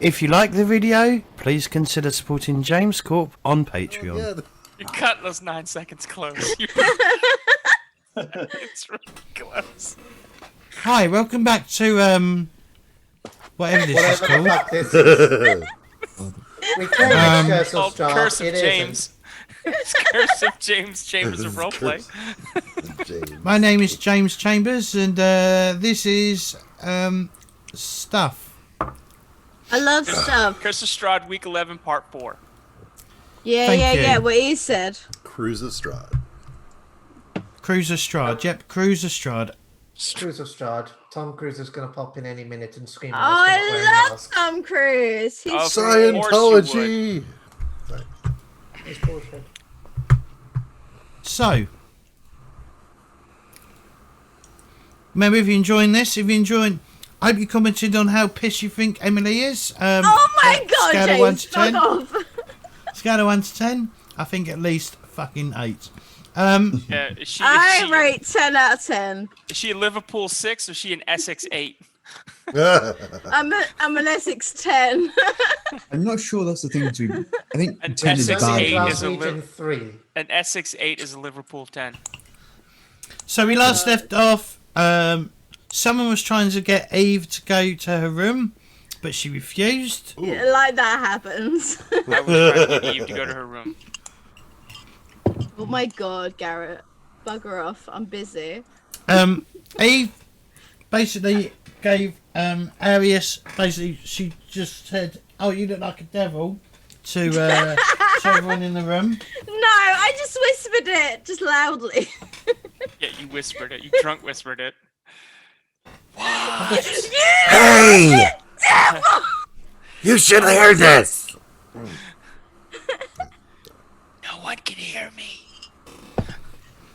If you like the video, please consider supporting James Corp on Patreon. You're cutting those 9 seconds close. It's ridiculous. Hi, welcome back to whatever this is called. We claim it's Castle Called Strahd. Curse of It James. It's Curse of James Chambers of Roleplay. My name is James Chambers, and this is stuff. I love stuff. Curse of Strahd, week 11, part 4. Thank you. Yeah, what he said. Cruise of Strahd. Cruiser Strahd, yep, Cruiser Strahd. Cruise of Strahd. Tom Cruise is going to pop in any minute and scream. Oh, at us for not wearing a I love mask. Tom Cruise. He's Of Scientology! It's bullshit. So, remember, if you're enjoying this, I hope you commented on how pissed you think Emily is. oh my god, scale of 1 James, to 10. fuck off. Scale of 1 to 10, I think at least fucking 8. Yeah, is she, I rate 10 out of 10. is she a Liverpool 6 or is she an Essex 8? I'm an Essex 10. I'm not sure that's the thing to. I think An 10 is Essex bad. 8 enough. is a Glaswegian 3. An Essex 8 is a Liverpool 10. So we last left off. Someone was trying to get Eve to go to her room, but she refused. Yeah, like that happens. I was trying to get Eve to go to her room. Oh my god, Garrett. Bugger off. I'm busy. Eve basically gave Arius. Basically, she just said, "Oh, you look like a devil," to everyone in the room. No, I just whispered it, just loudly. Yeah, you whispered it. You drunk whispered it. Hey! You should have heard this! No one can hear me.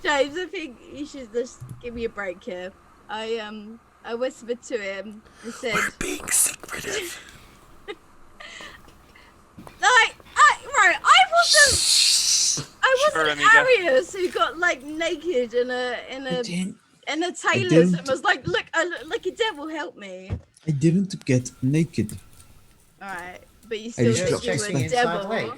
James, I think you should just give me a break here. I whispered to him and said, We're being secretive. I wasn't Sure, amiga. Arius who got like naked in a tailor's didn't. and was like, look, I look like a devil, help me. I didn't get naked. Alright, but you still just said got you were chasing a inside devil. leg.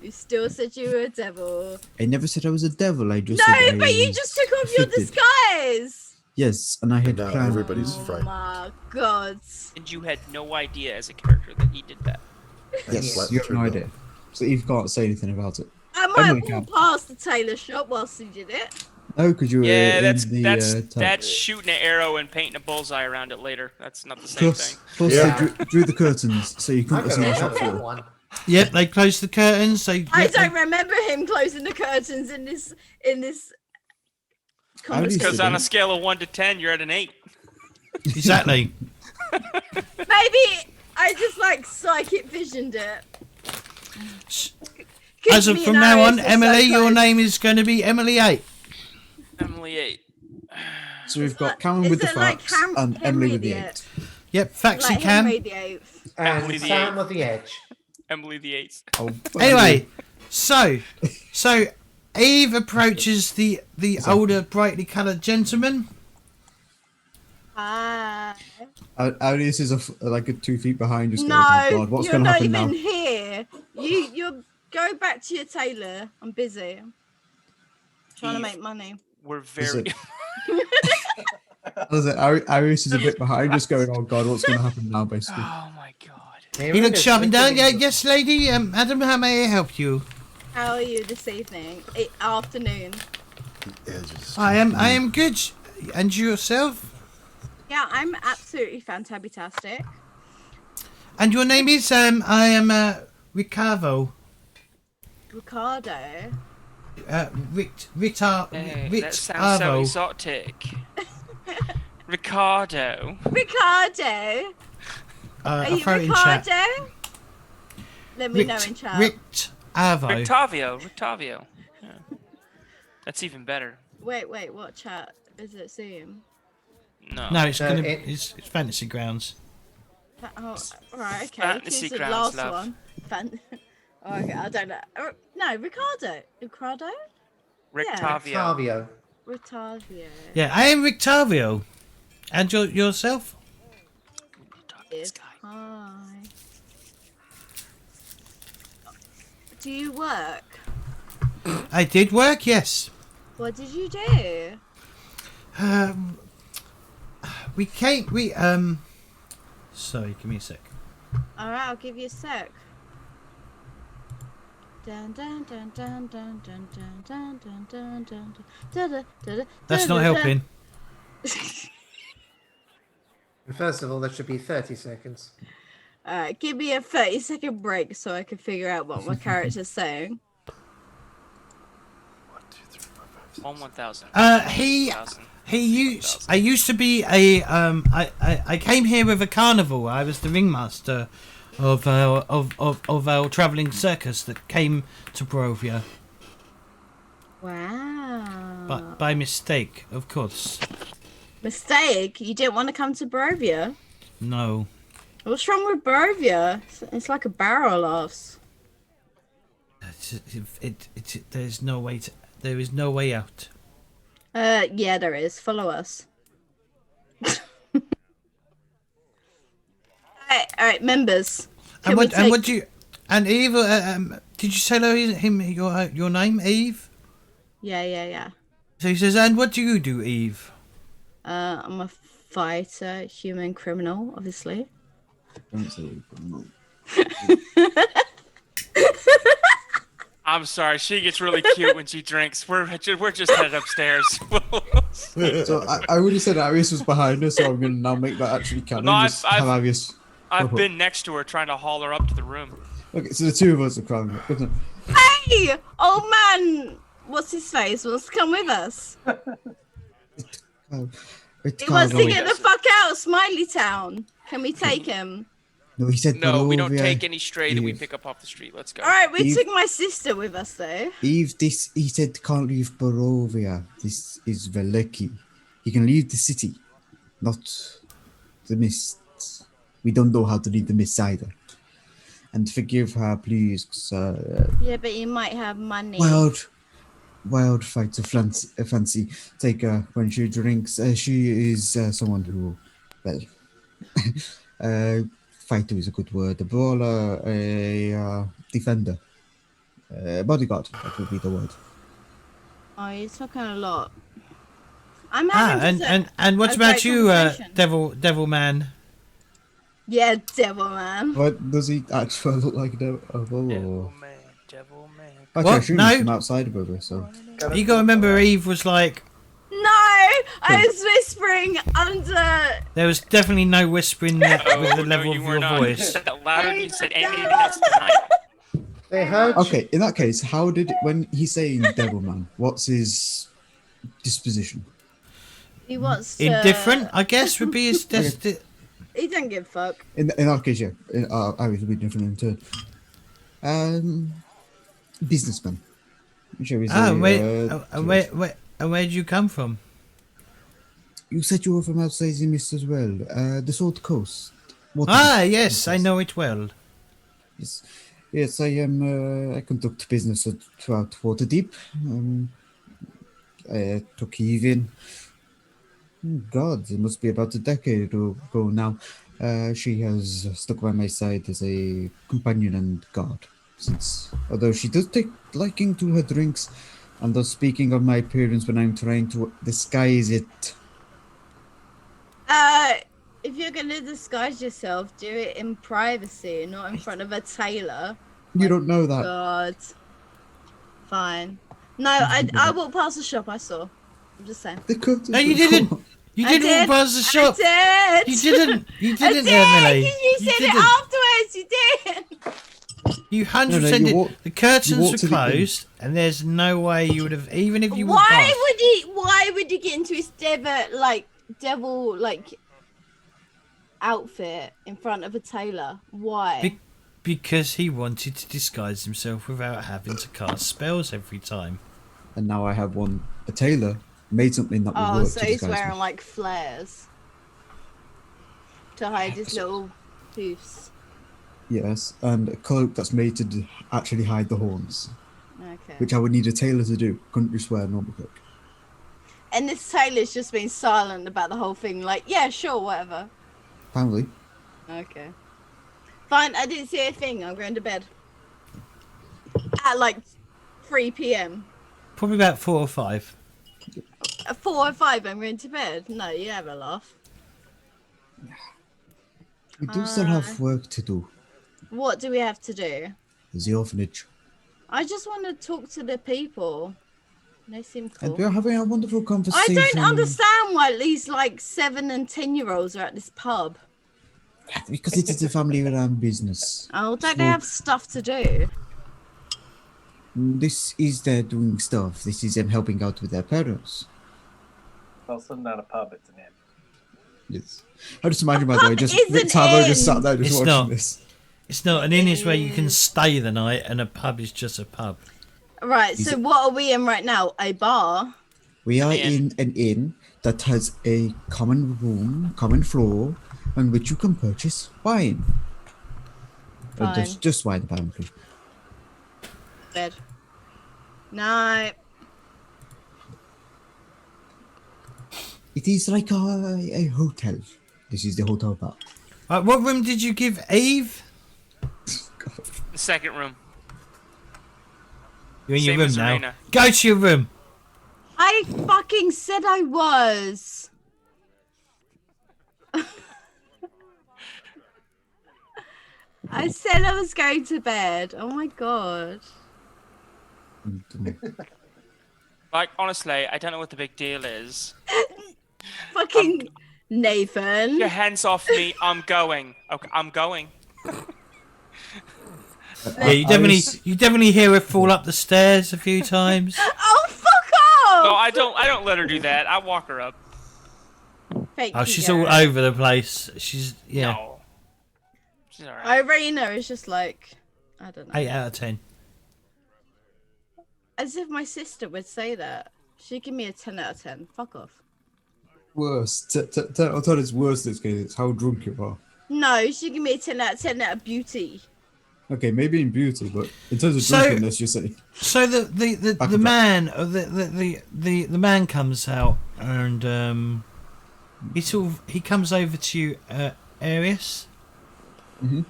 You still said you were a devil. I never said I was a devil. I just No, said I but you was just took off your afflicted. disguise. Yes, and I had Now planned. everybody's Oh frightened. my god. And you had no idea as a character that he did that. Yes, Slept you have through no them. idea. So Eve can't say anything about it. I might Emily walk can't. past the tailor shop whilst he did it. No, because you were Yeah, in that's the that's shooting an arrow and painting a bullseye around it later. That's not the same plus, thing. plus Yeah. they drew the curtains, so you I couldn't got see the a shop that floor. one. Yep, they closed the curtains. I don't remember him closing the curtains in this How do you Because sit on down? a scale of 1 to 10, you're at an 8. Exactly. Maybe I just like psychic visioned it. As of Me from and now Arius on, are so Emily, your close. name is going to be Emily 8. Emily 8. So we've got Cameron Is with the it like facts and Henry Emily with the the 8. Yep, Faxi Like Cam. Henry VIII. Emily And the Sam Eighth. of the Edge. Emily the 8. Oh, Anyway, so Eve approaches the older, brightly coloured gentleman. Ah. Arius is like a 2 feet behind, just No, going, oh god, what's you're going to not happen even now? here. You go back to your tailor. I'm busy. Trying to Eve. make money. We're Is very. it? Arius is a bit behind, just going, oh god, what's going to happen now, basically. Oh my god. He looks up and down. Yeah, yes, lady. Adam, how may I help you? How are you this evening? Afternoon. Edges. I am good. And yourself? Yeah, I'm absolutely fantastic. And your name is I am Ricardo. Ricardo. Hey, that sounds so exotic. Ricardo. Ricardo. Are I'll you throw it in chat. Ricardo? Let me know in chat. Rictavio. Yeah. That's even better. Wait, what chat? Is it Zoom? No. No, it's gonna. it- It's Fantasy Grounds. Oh, right, okay. Fantasy Choose the grounds, last love. one. Oh, okay, I don't know. No, Ricardo. Ricardo? Rictavio. Tavio. Rictavio. Yeah, I am Rictavio. And yourself? This guy. Hi. Do you work? I did work, yes. What did you do? We sorry, give me a sec. Alright, I'll give you a sec. Dun, dun, dun, dun, dun, dun, dun, dun, dun, dun, dun, dun, dun, dun, That's dun, not dun, helping. First of all, that should be 30 seconds. Alright, give me a 30-second break so I can figure out what my character's saying. 1,000. I used to be I came here with a carnival. I was the ringmaster of our travelling circus that came to Barovia. Wow. But by mistake, of course. Mistake? You didn't want to come to Barovia? No. What's wrong with Barovia? It's like a barrel laughs. There's no way to. There is no way out. Yeah, there is. Follow us. Alright, members. And what do you? And Eve, did you say your name, Eve? Yeah. So he says, and what do you do, Eve? I'm a fighter, human criminal, obviously. Don't say no. I'm sorry, she gets really cute when she drinks. We're just headed upstairs. So I already said Arius was behind her, so I'm gonna now make that actually canon. No, Just have Arius. I've been next to her trying to haul her up to the room. Okay, so the two of us are crying. Hey! Old man! What's his face? Wants to come with us. He wants to get the fuck out of Smiley Town. Can we take him? No, he said No, we don't Barovia. take any stray that we pick up off the street. Let's go. Alright, we Eve- took my sister with us though. Eve, he said can't leave Barovia. This is Veliki. He can leave the city, not the mists. We don't know how to leave the mists either. And forgive her, please. Yeah, but you might have money. Wild fighter fancy. Take her when she drinks. She is someone who, well, fighter is a good word. A brawler, a defender, bodyguard. That would be the word. Oh, you're talking a lot. I'm having And what a about great you, conversation. devil man? Yeah, devil man. What does he actually look like? A devil? Devil Or... man, devil man. Actually, What? I assume No. he's from outside of Barovia, so. You got to remember, Eve was like. No, I was whispering under. There was definitely no whispering there Oh, with the no, level you of were your not. voice. You said that louder than you said anything else tonight. They heard. Okay, in that case, how did when he's saying Devilman, what's his disposition? He wants to. Indifferent, I guess, would be his He doesn't give a fuck. In that case, yeah, Aries would be different in turn. Businessman. Shall we say, And where did you come from? You said you were from outside the mist as well. The South Coast. Yes, I know it well. Yes, I am. I conduct business throughout Waterdeep. I took Eve in. God, it must be about a decade ago now. She has stuck by my side as a companion and guard since. Although she does take liking to her drinks, and thus speaking of my appearance when I'm trying to disguise it. If you're gonna disguise yourself, do it in privacy, not in front of a tailor. You don't know that. God. Fine. No, I walked past the shop. I saw. I'm just saying. No, you didn't. You didn't did. walk past the shop. I did. You didn't. You didn't, I Emily. did. 'Cause you said didn't. it afterwards. You did. You 100% No, did. you walked- The you curtains walked were to the end. closed, and there's no way you would have, even if you walked past. Why would he get into his devil outfit in front of a tailor? Why? Because he wanted to disguise himself without having to cast spells every time. And now I have a tailor made something that will work So to he's disguise wearing me. like flares to hide his little hoofs. Yes, and a cloak that's made to actually hide the horns, Okay. which I would need a tailor to do. Couldn't just wear a normal cloak. And this tailor's just been silent about the whole thing. Like, yeah, sure, whatever. Apparently. Okay. Fine, I didn't see a thing. I'm going to bed. At like 3 p.m. Probably about 4 or 5. At 4 or 5, I'm going to bed. No, you have a laugh. We do still have work to do. What do we have to do? There's the orphanage. I just want to talk to the people. They seem cool. And we're having a wonderful I conversation. don't understand why these like 7 and 10-year-olds are at this pub. Because it is a family-run business. Oh, don't they have stuff to do? This is their doing stuff. This is them helping out with their parents. It's also not a pub, it's an inn. Yes. I just imagine, by the way, just It's an Rick Tavo just inn. sat there just It's watching not. this. It's not. An inn is where you can stay the night, and a pub is just a pub. Right, so what are we in right now? A bar? We are inn. in an inn that has a common room, common floor, on which you can purchase wine. Fine. Just wine, apparently. Bed. No. It is like a hotel. This is the hotel bar. What room did you give Eve? The second room. You're in your Same room as now. Arena. Go to your room. I fucking said I was. I said I was going to bed. Oh my god. Like, honestly, I don't know what the big deal is. Fucking Nathan. Your hands off me. I'm going. Okay, I'm going. Yeah, you definitely hear her fall up the stairs a few times. Oh, fuck off! No, I don't let her do that. I walk her up. Fake Oh, she's Hugo. all over the place. She's No. She's alright. Irina is just like, I don't know. 8 out of 10. As if my sister would say that. She'd give me a 10 out of 10. Fuck off. Worse. I'll tell it's worse in this case. It's how drunk you are. No, she'd give me a 10 out of 10 out of beauty. Okay, maybe in beauty, but in terms of So- drunkenness, you say. So the man the man comes out and he comes over to you, Arius. Mhm.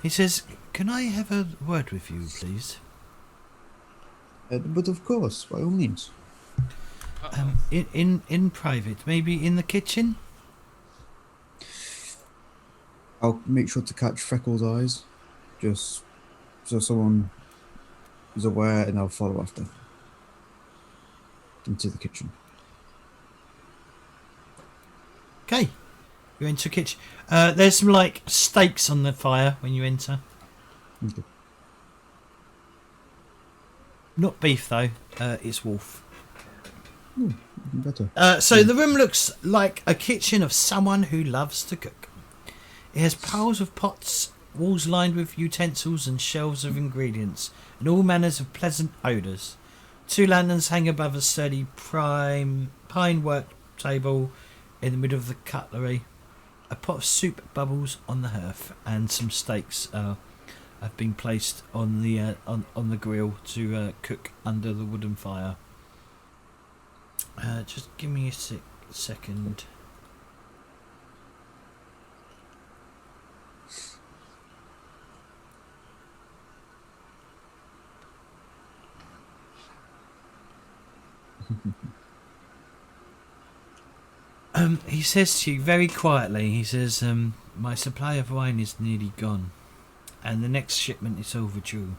He says, "Can I have a word with you, please?" But of course, by all means. In private, maybe in the kitchen. I'll make sure to catch Freckles' eyes, just so someone is aware, and I'll follow after into the kitchen. Okay, you enter the kitchen. There's some like steaks on the fire when you enter. Okay. Not beef though. It's wolf. Better. So the room looks like a kitchen of someone who loves to cook. It has piles of pots, walls lined with utensils and shelves of ingredients, and all manners of pleasant odours. 2 lanterns hang above a sturdy pine work table in the middle of the cutlery. A pot of soup bubbles on the hearth, and some steaks have been placed on the grill to cook under the wooden fire. Just give me a second. He says to you very quietly, he says, my supply of wine is nearly gone, and the next shipment is overdue.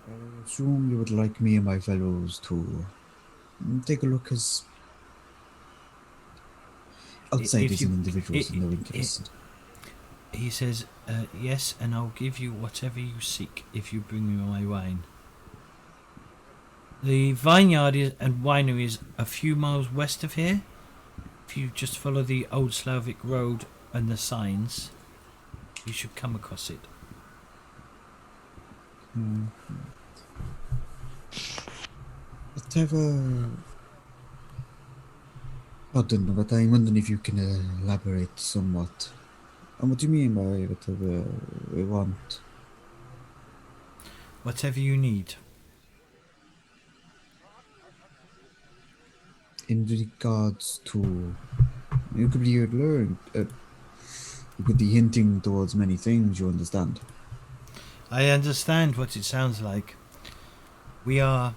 I assume you would like me and my fellows to take a look as outsiders and individuals in no interest. He says, yes, and I'll give you whatever you seek if you bring me my wine. The vineyard and winery is a few miles west of here. If you just follow the old Slavic road and the signs, you should come across it. Whatever. Pardon, but I'm wondering if you can elaborate somewhat. And what do you mean by whatever we want? Whatever you need. In regards to, you could be learned. You could be hinting towards many things, you understand? I understand what it sounds like. We are,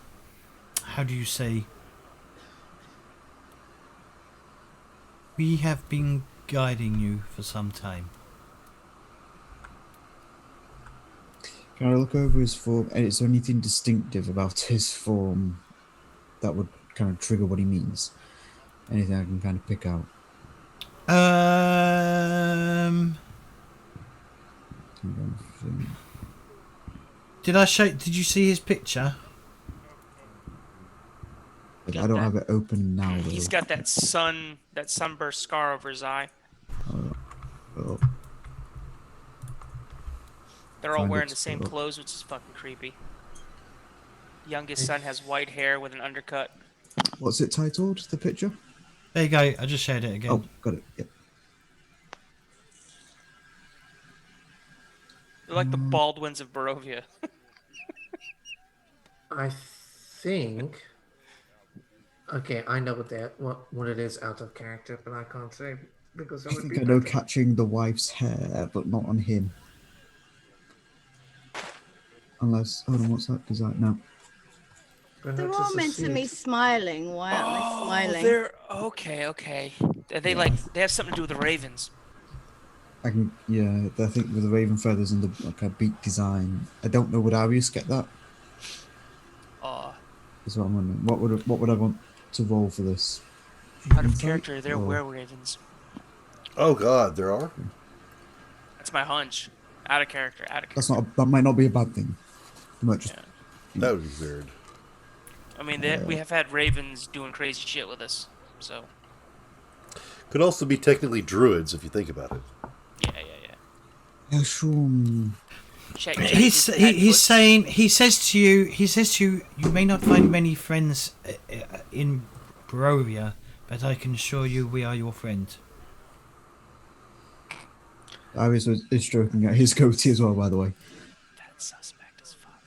how do you say? We have been guiding you for some time. Can I look over his form? And is there anything distinctive about his form that would kind of trigger what he means? Anything I can kind of pick out? Did I show? Did you see his picture? But I don't have it open now. Though. He's got that sunburst scar over his eye. Oh, They're all Find wearing it the same still. clothes, which is fucking creepy. Youngest son has white hair with an undercut. what's it titled? The picture? There you go. I just shared it again. Oh, got it. Yep. They're like the Baldwins of Barovia. I think. Okay, I know what it is out of character, but I can't say because I it would think be I know perfect. catching the wife's hair, but not on him. Unless, hold on, what's that design? No. Perhaps They're it's all a meant to be seed. smiling. Why aren't they smiling? They're okay. They they have something to do with the ravens. I can, yeah, I think with the raven feathers and the like a beak design. I don't know, would Arius get that? Is what I'm wondering. What would I want to roll for this? Out of Insight? character, they're Or- were-ravens. Oh God, there are. That's my hunch. Out of character. That's not. That might not be a bad thing. You might just. Yeah. That would be weird. I mean, we have had ravens doing crazy shit with us, so Could also be technically druids if you think about it. yeah. I assume. He's saying he says to you you may not find many friends in Barovia, but I can assure you we are your friend. Arius is stroking at his goatee as well, by the way. That's suspect as fuck.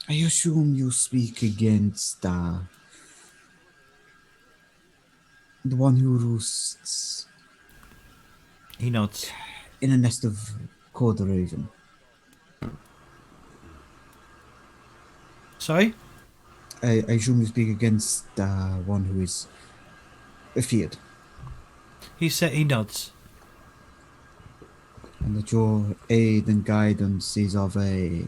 I assume you speak against the one who roosts He nods. in a nest of quarter raven. Sorry? I assume you speak against the one who is feared, He said he nods. and that your aid and guidance is of a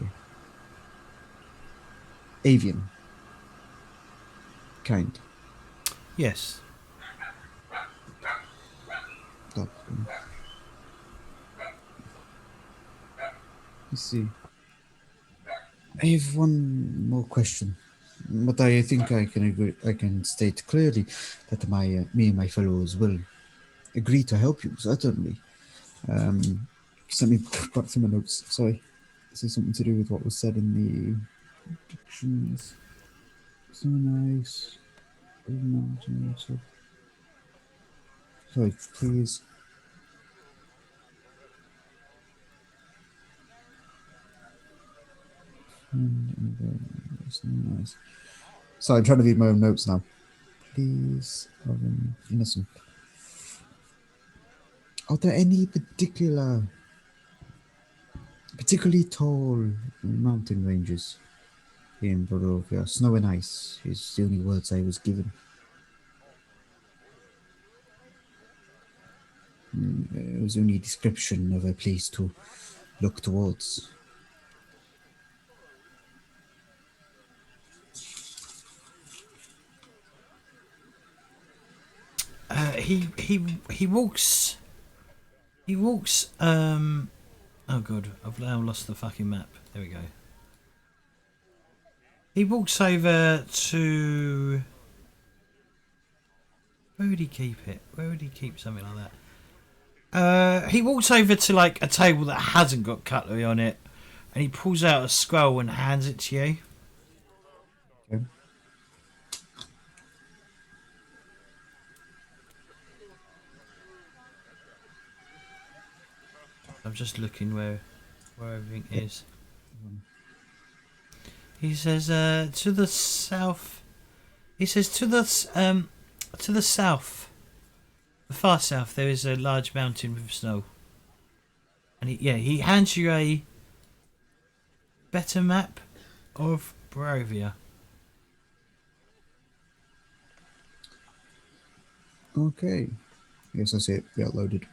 avian kind. Yes. That- Let's see. I have one more question, but I think I can agree. I can state clearly that me and my fellows will agree to help you. Certainly. Let me back to my notes. Sorry, this is something to do with what was said in the predictions. So nice. Sorry, please. Nice. So I'm trying to read my own notes now. Please, innocent. Are there any particularly tall mountain ranges in Barovia? Snow and ice is the only words I was given. It was only a description of a place to look towards. He walks. He walks. Oh god, I've now lost the fucking map. There we go. He walks over to. Where would he keep it? Where would he keep something like that? He walks over to like a table that hasn't got cutlery on it, and he pulls out a scroll and hands it to you. Okay. I'm just looking where everything is. He says to the south. He says to the south, the far south, there is a large mountain with snow. And he hands you a better map of Barovia. Okay. Yes, I see it. Got loaded.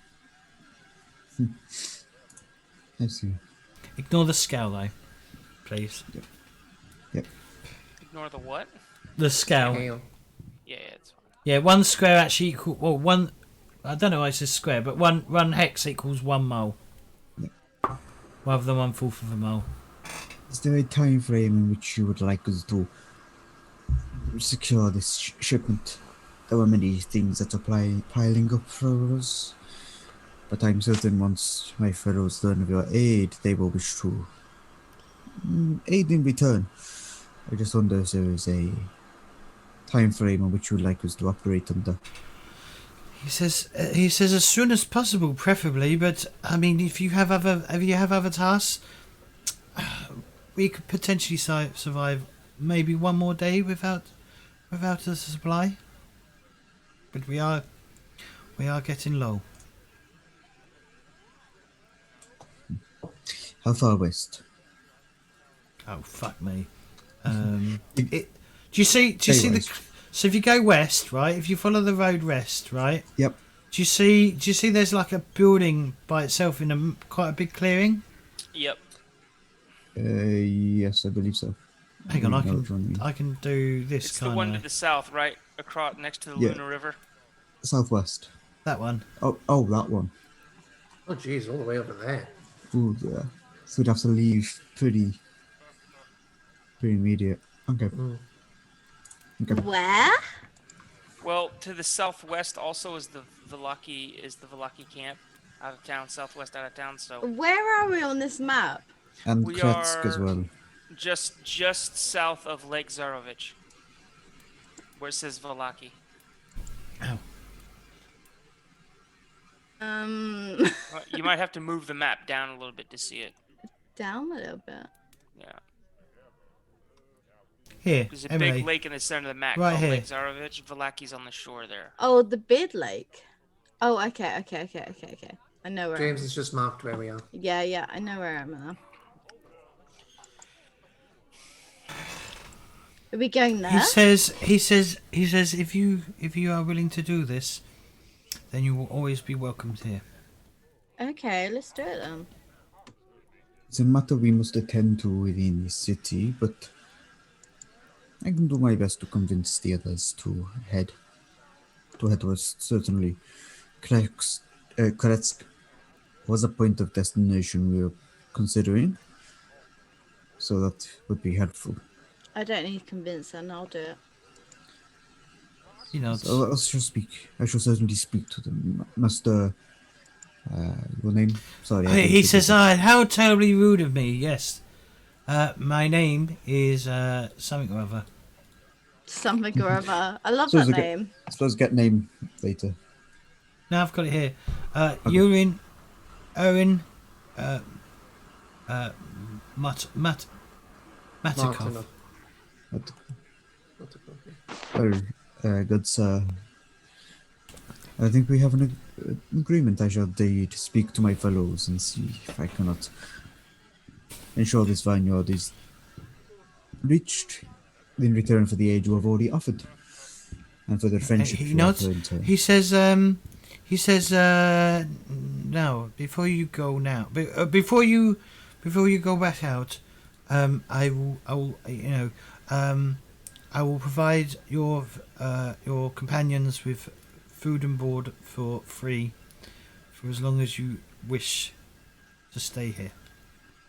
I see. Ignore the scale though, please. Yep. Ignore the what? The scale. Hail. Yeah, it's fine. Yeah, one square actually equal. Well, one. I don't know why it says square, but one hex equals 1 mole. Yep. Rather than 1/4 of a mole. Is there a time frame in which you would like us to secure this shipment? There were many things that are piling up for us, but I'm certain once my fellows learn of your aid, they will wish to aid in return. I just wonder if there is a time frame in which you would like us to operate under. He says as soon as possible, preferably. But I mean, if you have other tasks, we could potentially survive maybe one more day without a supply. But we are getting low. How far west? Oh fuck me. Do you see the? West. So if you go west, right? If you follow the road west, right? Yep. Do you see there's like a building by itself in quite a big clearing? Yep. Yes, I believe so. Hang on, I I can do this It's the kind one to of the south, right across next to the Yeah. Luna River. Southwest. that one. Oh, that one. Oh, geez, all the way over there. Ooh, yeah. So we'd have to leave pretty immediate. Okay. Okay. Where? Well, to the southwest also is the Velaki camp, out of town, southwest out of town. So Where are we on this map? And We Kretsk as are- well. just south of Lake Zarovich, where it says Velaki. Ow. Well, you might have to move the map down a little bit to see it. Down a little bit. Yeah. Here, There's a Emily. big lake in the center of the map Right called here. Lake Zarovich. Velaki's on the shore there. Oh, the bid lake. Oh, okay. I know where. James has just marked where we are. Yeah, I know where I'm now. Are we going there? He says if you are willing to do this, then you will always be welcomed here. Okay, let's do it then. It's a matter we must attend to within the city, but I can do my best to convince the others to head west. Certainly, Kretsk was a point of destination we were considering, so that would be helpful. I don't need convincing. I'll do it. You know, So I shall certainly speak to them. Master, your name? Sorry. I didn't he get says, it. how terribly rude of me. Yes, my name is something or other. Something or other. I love So that it's okay. name. I suppose get name later. Now I've got it here. Urine, Owen, Matikov. Martinov. But, Martinov. well, good sir. I think we have an agreement. I shall indeed speak to my fellows and see if I cannot ensure this vineyard is reached in return for the aid you have already offered, and for the friendship He you nods. offer in turn. He says, now before you go now, before you go back out, I will provide your companions with food and board for free, for as long as you wish to stay here.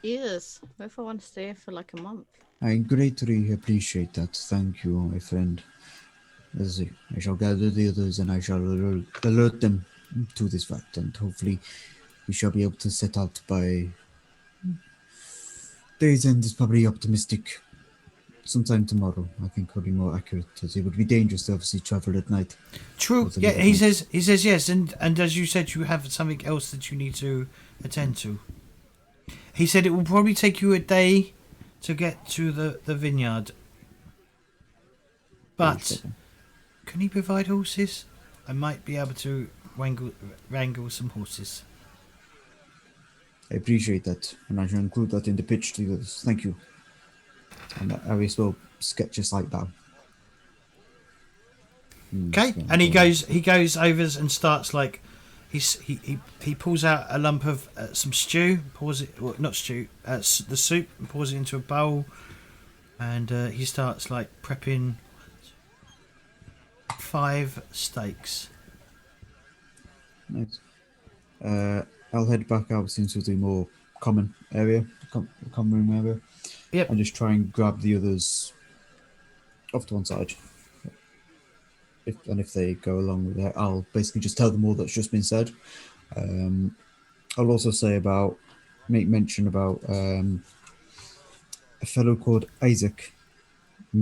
Yes. What if I want to stay here for like a month? I greatly appreciate that. Thank you, my friend. As I shall gather the others and I shall alert them to this fact, and hopefully we shall be able to set out by day's end is probably optimistic. Sometime tomorrow, I think, will be more accurate, as it would be dangerous to obviously travel at night. True. What's Yeah, another he thing? says yes, and as you said, you have something else that you need to attend to. He said it will probably take you a day to get to the vineyard. But can he provide horses? I might be able to wrangle some horses. I appreciate that, and I shall include that in the pitch to you. Thank you. And Aris will sketch a slight bow. Okay, and he goes over and starts like he pulls out a lump of some stew, pours it, well, not stew, the soup, and pours it into a bowl, and he starts like prepping 5 steaks. Nice. I'll head back out into the more common area, common room area. Yep. And just try and grab the others off to one side. If they go along with it, I'll basically just tell them all that's just been said. I'll also make mention about a fellow called Isaac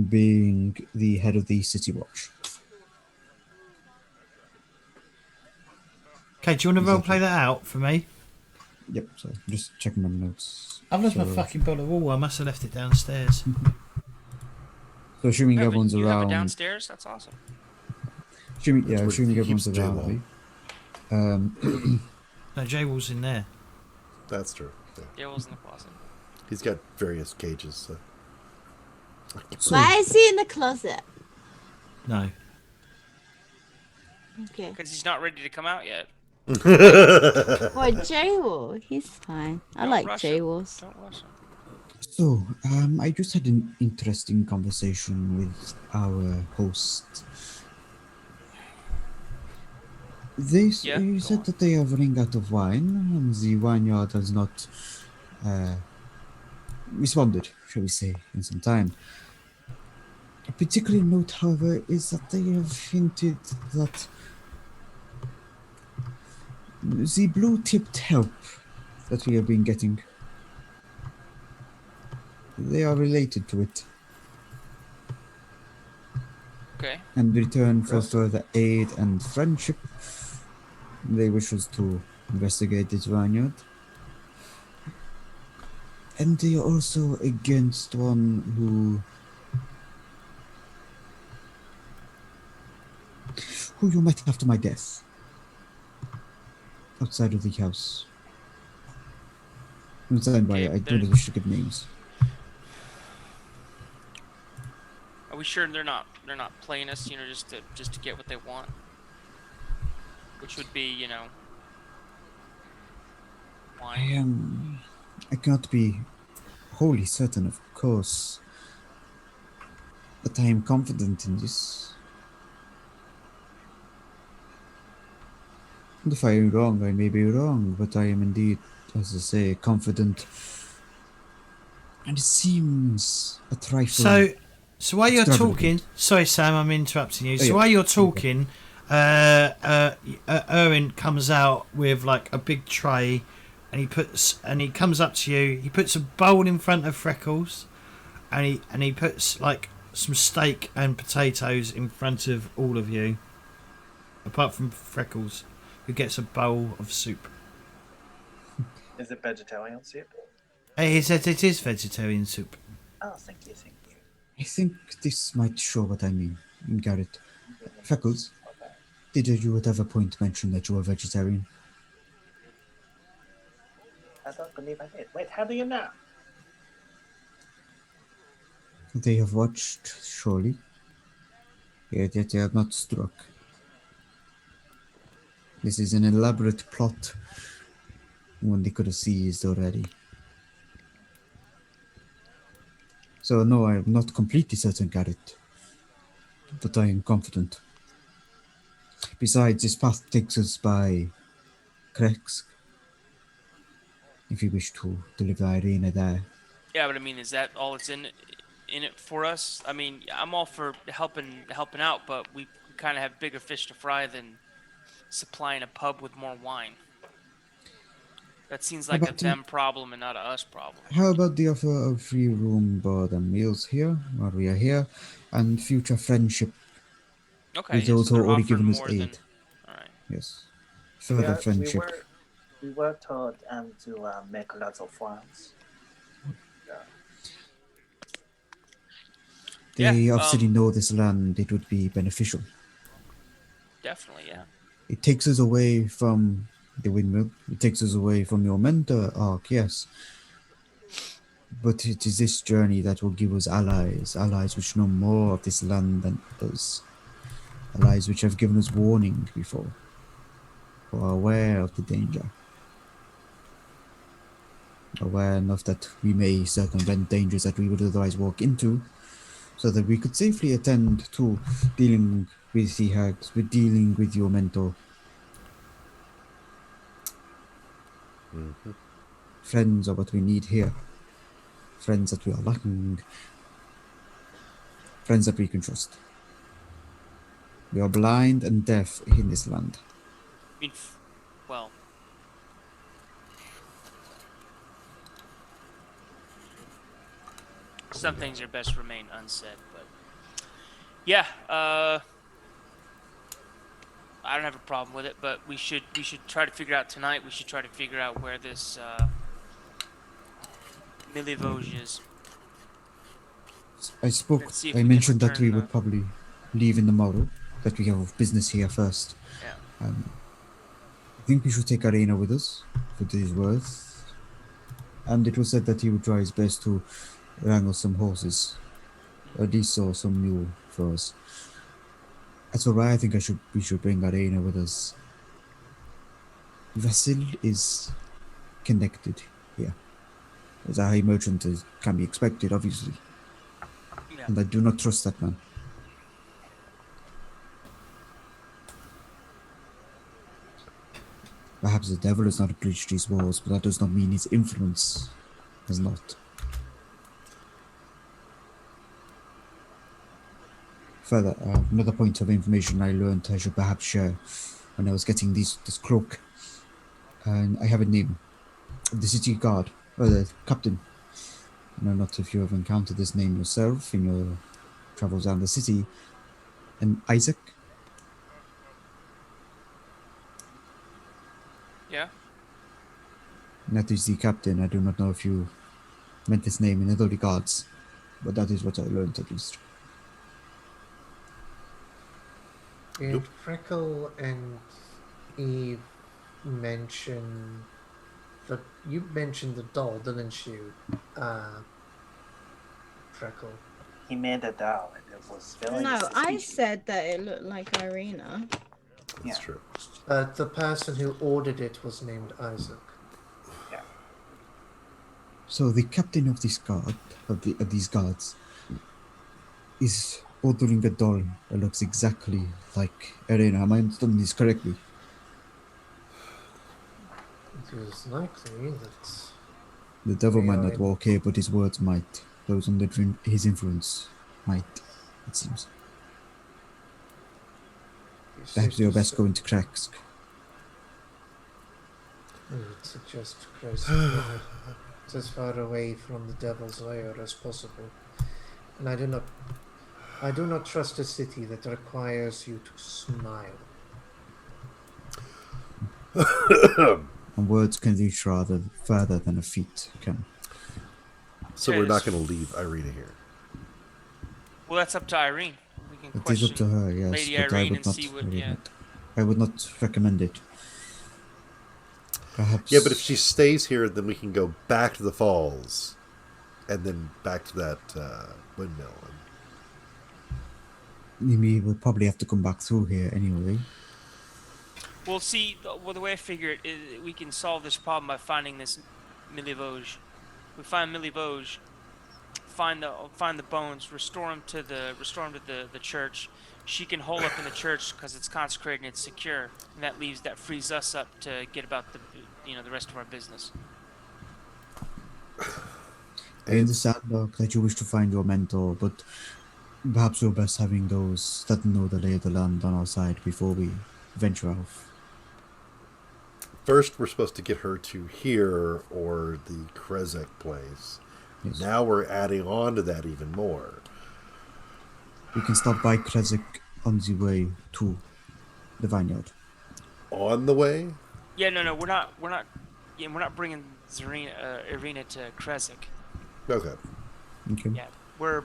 being the head of the City Watch. Okay, do you want to role play that out for me? Yep, so I'm just checking my notes. I've lost my fucking bottle of water. I must have left it downstairs. So assuming Oh, everyone's you have it around. downstairs? That's awesome. Assuming That's where he everyone's keeps around. No, J-Wall's in there. That's true. Yeah. Yeah, it was in the closet. He's got various cages. So. So, Why is he in the closet? No. Okay. Because he's not ready to come out yet. Well, J-Wall, he's fine. I Don't like rush him. J-Walls. Don't rush him. So, I just had an interesting conversation with our host. They Yeah, go said on. that they are running out of wine, and the vineyard has not responded, shall we say, in some time. A particular note, however, is that they have hinted that the blue-tipped help that we have been getting, they are related to it. Okay. In return for further aid and friendship, they wish us to investigate this vineyard. And they are also against one who you met after my death, outside of the house. I'm standing by. Okay, I don't wish to give names. Are we sure they're not playing us, just to get what they want? Which would be, wine. I cannot be wholly certain, of course, but I am confident in this. And if I am wrong, I may be wrong, but I am indeed, as I say, confident. And it seems a trifle. So while you're extravagant. talking, sorry Sam, I'm interrupting you. Oh, So yeah. while you're talking, Erwin comes out with like a big tray, and he comes up to you. He puts a bowl in front of Freckles, and he puts like some steak and potatoes in front of all of you, apart from Freckles, who gets a bowl of soup. Is it vegetarian soup? He says it is vegetarian soup. Oh, thank you, thank you. I think this might show what I mean, Garrett. Freckles, Okay. did you at ever point mention that you are vegetarian? I don't believe I did. Wait, how do you know? They have watched, surely. Yet they have not struck. This is an elaborate plot. One they could have seized already. So no, I am not completely certain, Garrett. But I am confident. Besides, this path takes us by Krex. If you wish to deliver Irina there. Yeah, but I mean, is that all that's in it for us? I mean, I'm all for helping out, but we kind of have bigger fish to fry than supplying a pub with more wine. That seems like a about the- them problem and not a us problem. How about the offer of free room, board, and meals here, while we are here, and future friendship Okay, with yeah, those so who they're are already offering given us more aid? than. All right. Yes. Further friendship. We were told to make lots of friends. They Yeah, obviously know this land, it would be beneficial. Definitely, yeah. It takes us away from The windmill. It takes us away from your mentor arc, yes. But it is this journey that will give us allies, allies which know more of this land than others, allies which have given us warning before, who are aware of the danger, aware enough that we may circumvent dangers that we would otherwise walk into, so that we could safely attend to dealing with the hags, with dealing with your mentor. Friends are what we need here. Friends that we are lacking. Friends that we can trust. We are blind and deaf in this land. I mean, well, some things are best remain unsaid, but yeah, I don't have a problem with it, but we should try to figure out tonight. We should try to figure out where this Millivauge is. Let's see if I we can mentioned that return we the- would probably leave in the morrow, that we have business here first. Yeah. I think we should take Arena with us, for what it is worth. And it was said that he would try his best to wrangle some horses, or at least or some mule for us. That's alright, I think we should bring Arena with us. Vasil is connected here. As a high merchant can be expected, obviously. Yeah. And I do not trust that man. Perhaps the devil has not breached these walls, but that does not mean his influence has not. Further, another point of information I learned I should perhaps share when I was getting this cloak. And I have a name. The city guard, or the captain. I know not if you have encountered this name yourself in your travels around the city. And Isaac? Yeah. That is the captain. I do not know if you meant his name in other regards, but that is what I learned at least. Did Freckle and Eve mention that you mentioned the doll, didn't you? Freckle. He made a doll and it was very No, I suspicious. said that it looked like Irina. Yeah. That's true. The person who ordered it was named Isaac. Yeah. So the captain of this guard, of these guards, is ordering a doll that looks exactly like Elena. Am I understanding this correctly? It is likely that The devil We might are not in- walk here, but his words might. Those under his influence might, it seems. Perhaps you're best going to Kraksk. I would suggest Christ it's as far away from the devil's lair as possible. And I do not trust a city that requires you to smile. And words can reach rather further than a feet can. So we're not going to leave Irina here. Well, that's up to Irene. We can It is up to question her, yes, Lady but I Irene would and not. see what. Yeah. I would not recommend it. Perhaps. Yeah, but if she stays here, then we can go back to the falls, and then back to that windmill. we would probably have to come back through here anyway. Well, see, the way I figure it is, we can solve this problem by finding this Millivauge. We find Millivauge, find the bones, restore them to the church. She can hole up in the church because it's consecrated and it's secure, and that frees us up to get about the rest of our business. I understand, Doc, that you wish to find your mentor, but perhaps we're best having those that know the lay of the land on our side before we venture off. First, we're supposed to get her to here or the Krezek place. Yes. Now we're adding on to that even more. We can stop by Krezek on the way to the vineyard. On the way? Yeah, no, we're not bringing Irina to Krezek. Okay. Okay. Yeah, we're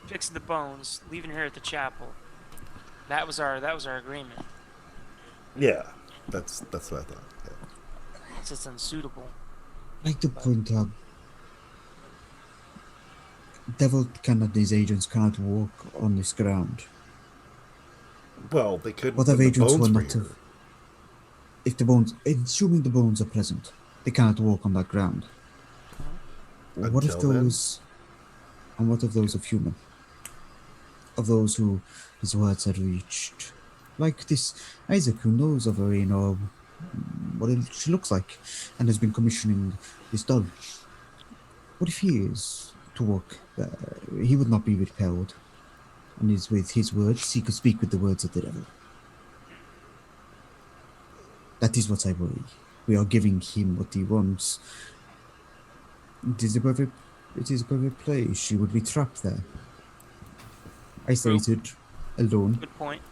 fixing the bones, leaving her at the chapel. That was our agreement. Yeah. That's what I thought. Yeah. It's just unsuitable. I'd like to point out, devil cannot, these agents cannot walk on this ground. Well, they could. What when if the agents bones were were not here. to, if the bones, assuming the bones are present, they cannot walk on that ground. What if Until then? those, and what if those of human? Of those who his words had reached. Like this Isaac who knows of her, what she looks like, and has been commissioning this doll. What if he is to walk? He would not be repelled, and is with his words, he could speak with the words of the devil. That is what I worry. We are giving him what he wants. It is a perfect place. She would be trapped there, isolated, alone. Good point.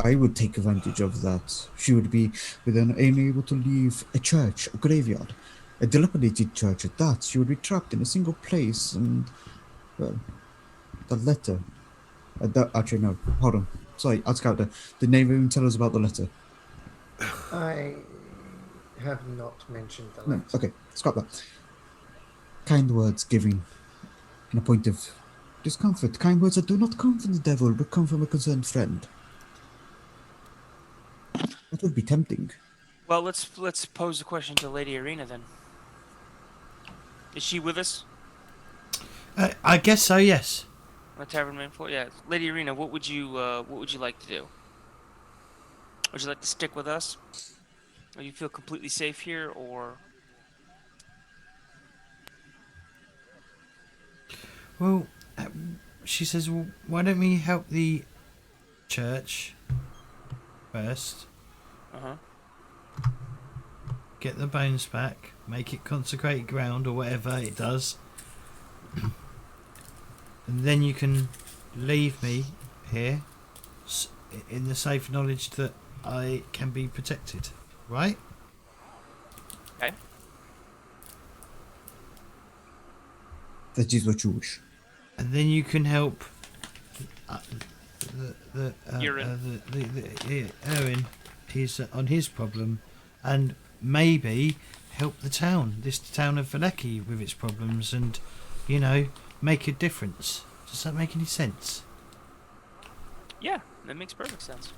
I would take advantage of that. She would be unable to leave a church, a graveyard, a dilapidated church at that. She would be trapped in a single place, and well, the letter. Actually, no. Hold on. Sorry, I'll scout that. Did Neva even tell us about the letter? I have not mentioned the No. letter. Okay, scrap that. Kind words given in a point of discomfort. Kind words that do not come from the devil, but come from a concerned friend. That would be tempting. Well, let's pose the question to Lady Arena then. Is she with us? I guess so. Yes. On the tavern main floor? Yeah. Lady Arena, what would you like to do? Would you like to stick with us? Or you feel completely safe here, or? Well, she says, well, why don't we help the church first? Get the bones back, make it consecrated ground or whatever it does, and then you can leave me here in the safe knowledge that I can be protected, right? Okay. That is what you wish. And then you can help Erwin. He's on his problem, and maybe help this town of Valeki with its problems, and make a difference. Does that make any sense? Yeah, that makes perfect sense.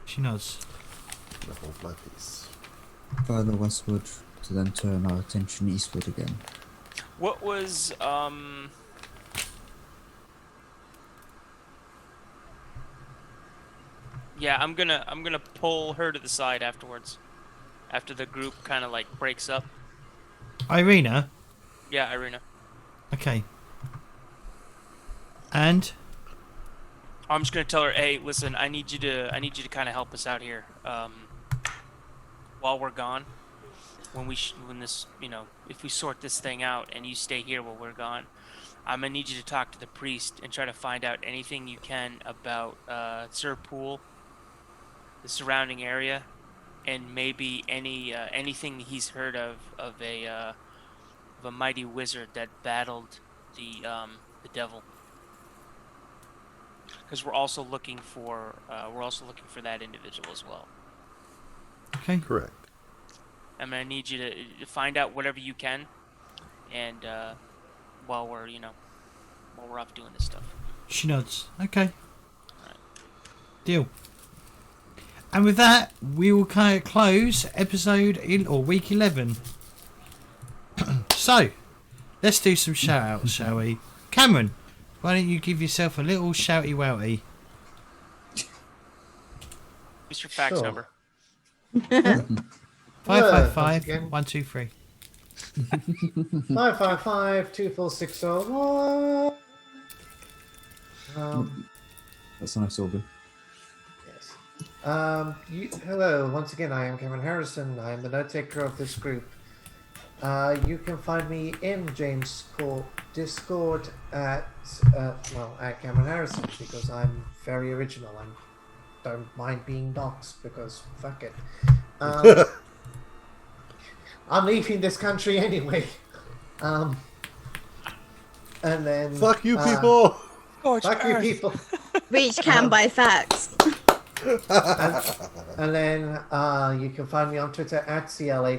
She nods. The whole my piece. Further westward to then turn our attention eastward again. What was Yeah, I'm gonna pull her to the side afterwards. After the group kind of like breaks up. Irina? Yeah, Irina. Okay. And? I'm just gonna tell her, hey, listen, I need you to kind of help us out here. While we're gone, if we sort this thing out and you stay here while we're gone, I'm gonna need you to talk to the priest and try to find out anything you can about Sir Pool, the surrounding area, and maybe anything he's heard of a mighty wizard that battled the devil. Because we're also looking for that individual as well. Okay. Correct. I'm gonna need you to find out whatever you can, and while we're off doing this stuff. She nods. Okay. Right. Deal. And with that, we will kind of close week 11. So, let's do some shout outs, shall we? Cameron, why don't you give yourself a little shouty wouty? What's your fax Sure. number? 555 123. 555-24601. That's a nice organ. Yes. Hello, once again, I am Cameron Harrison. I am the note taker of this group. You can find me in James Court Discord at Cameron Harrison, because I'm very original. I don't mind being doxxed because fuck it. I'm leaving this country anyway. And then Fuck you, people! fuck you, people. Reach can buy facts. And then you can find me on Twitter at CLA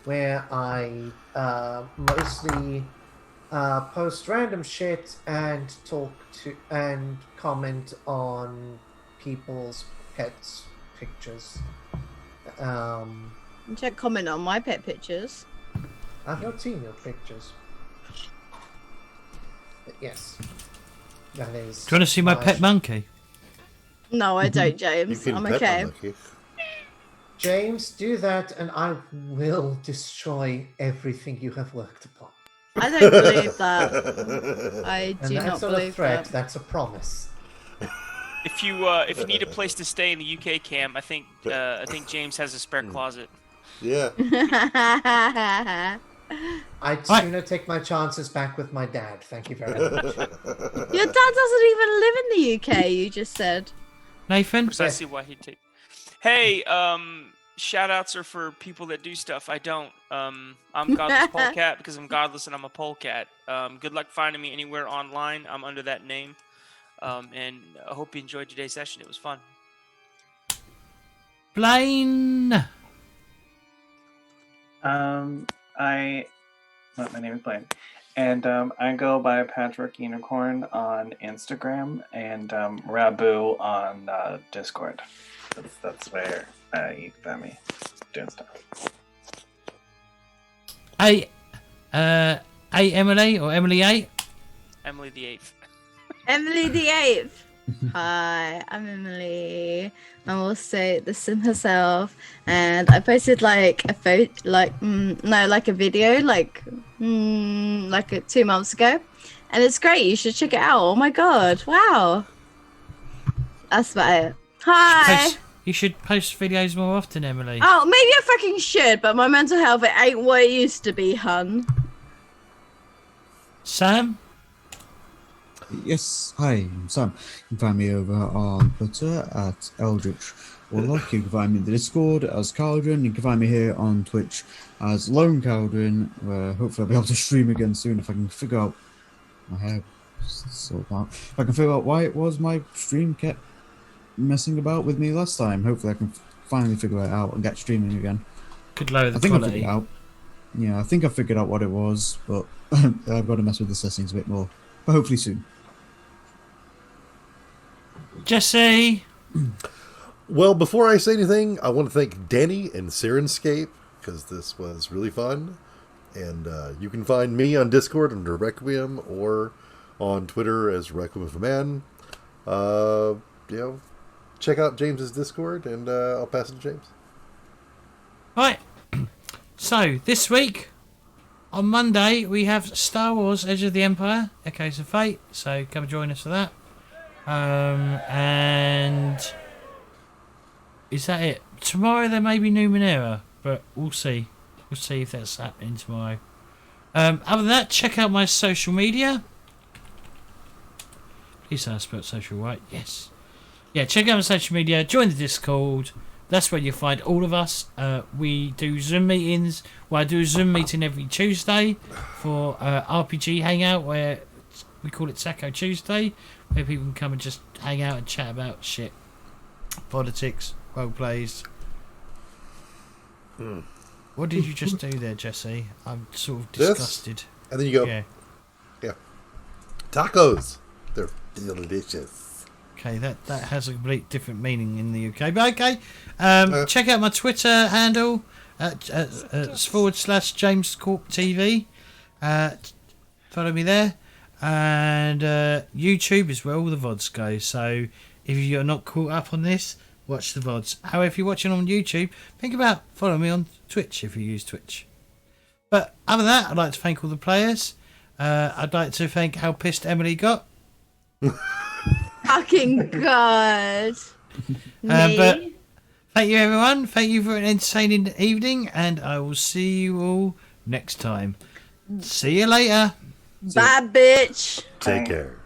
where I mostly post random shit and talk to and comment on people's pets' pictures. You can't comment on my pet pictures. I've not seen your pictures. But yes, that is. Do you want to see my pet monkey? No, I don't, You James. can I'm pet okay. the monkey. James, do that, and I will destroy everything you have worked upon. I don't believe that. I And do not that's not a believe threat; that. that's a promise. If you need a place to stay in the UK, Cam, I think James has a spare closet. Yeah. I'd sooner take my chances back with my dad. Thank you very much. Your dad doesn't even live in the UK. You just said. Nathan? Precisely why he'd take. Hey, shout-outs are for people that do stuff. I don't. I'm Godless Polecat because I'm godless and I'm a polecat. Good luck finding me anywhere online. I'm under that name. And I hope you enjoyed today's session. It was fun. Blaine! My name is Blaine, and I go by Patrick Unicorn on Instagram and Rabu on Discord. That's where you can find me doing stuff. Emily or Emily A? Emily the 8th. Emily the 8th. Hi, I'm Emily. I'm also the Sim herself, and I posted like a photo, like a video, like 2 months ago, and it's great. You should check it out. Oh my god! Wow, that's about it. Hi. You should post videos more often, Emily. Oh, maybe I fucking should, but my mental health it ain't what it used to be, hun. Sam? Yes, hi, I'm Sam. You can find me over on Twitter at Eldritch Warlock. You can find me in the Discord as Cauldron. You can find me here on Twitch as Lone Cauldron, where hopefully I'll be able to stream again soon if I can figure out my hair. If I can figure out why it was my stream kept messing about with me last time. Hopefully I can finally figure it out and get streaming again. Could lower the I think I quality. figured it out. Yeah, I think I figured out what it was, but I've got to mess with the settings a bit more. But hopefully soon. Jesse! Well, before I say anything, I want to thank Danny and Sirenscape because this was really fun. And you can find me on Discord under Requiem or on Twitter as Requiem of a Man. Check out James's Discord, and I'll pass it to James. Right. So, this week, on Monday, we have Star Wars Edge of the Empire, Echoes of Fate. So, come and join us for that. And is that it? Tomorrow there may be Numenera, but we'll see. We'll see if that's happening tomorrow. Other than that, check out my social media. Please say I spelled social right. Yes. Yeah, check out my social media. Join the Discord. That's where you'll find all of us. We do Zoom meetings. Well, I do a Zoom meeting every Tuesday for RPG Hangout, where we call it Sacco Tuesday, where people can come and just hang out and chat about shit. Politics, role plays. What did you just do there, Jesse? I'm sort of disgusted. And then you go, yeah. Tacos. They're delicious. Okay, that has a complete different meaning in the UK. But okay, check out my Twitter handle at /James Corp TV. Follow me there. And YouTube is where all the VODs go. So if you're not caught up on this, watch the VODs. However, if you're watching on YouTube, think about following me on Twitch if you use Twitch. But other than that, I'd like to thank all the players. I'd like to thank how pissed Emily got. Fucking god. But thank you, everyone. Thank you for an entertaining evening, and I will see you all next time. See you later. Bye, bitch. Take care.